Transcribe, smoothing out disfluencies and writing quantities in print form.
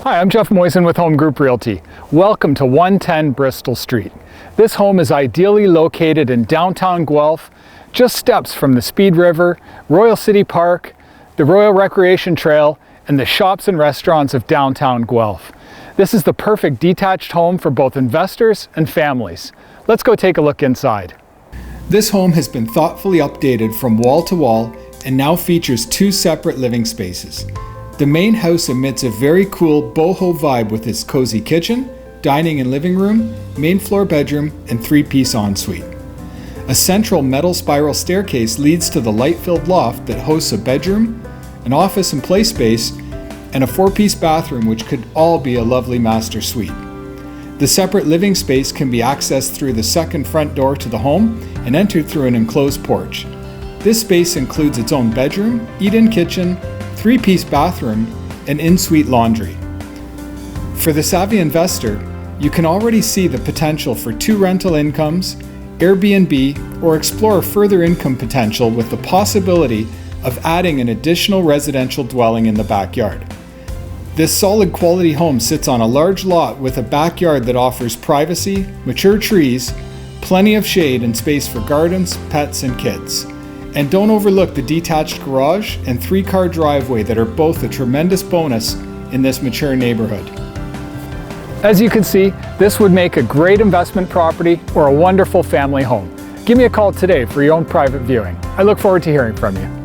Hi, I'm Jeff Moisen with Home Group Realty. Welcome to 110 Bristol Street. This home is ideally located in downtown Guelph, just steps from the Speed River, Royal City Park, the Royal Recreation Trail, and the shops and restaurants of downtown Guelph. This is the perfect detached home for both investors and families. Let's go take a look inside. This home has been thoughtfully updated from wall to wall and now features two separate living spaces. The main house emits a very cool boho vibe with its cozy kitchen, dining and living room, main floor bedroom, and three-piece ensuite. A central metal spiral staircase leads to the light-filled loft that hosts a bedroom, an office and play space, and a four-piece bathroom which could all be a lovely master suite. The separate living space can be accessed through the second front door to the home and entered through an enclosed porch. This space includes its own bedroom, eat-in kitchen, three-piece bathroom, and ensuite laundry. For the savvy investor, you can already see the potential for two rental incomes, AirBnb, or explore further income potential with the possibility of adding an additional residential dwelling in the backyard. This solid quality home sits on a large lot with a backyard that offers privacy, mature trees, plenty of shade and space for gardens, pets, and kids. And don't overlook the detached garage and three-car driveway that are both a tremendous bonus in this mature neighborhood. As you can see, this would make a great investment property or a wonderful family home. Give me a call today for your own private viewing. I look forward to hearing from you.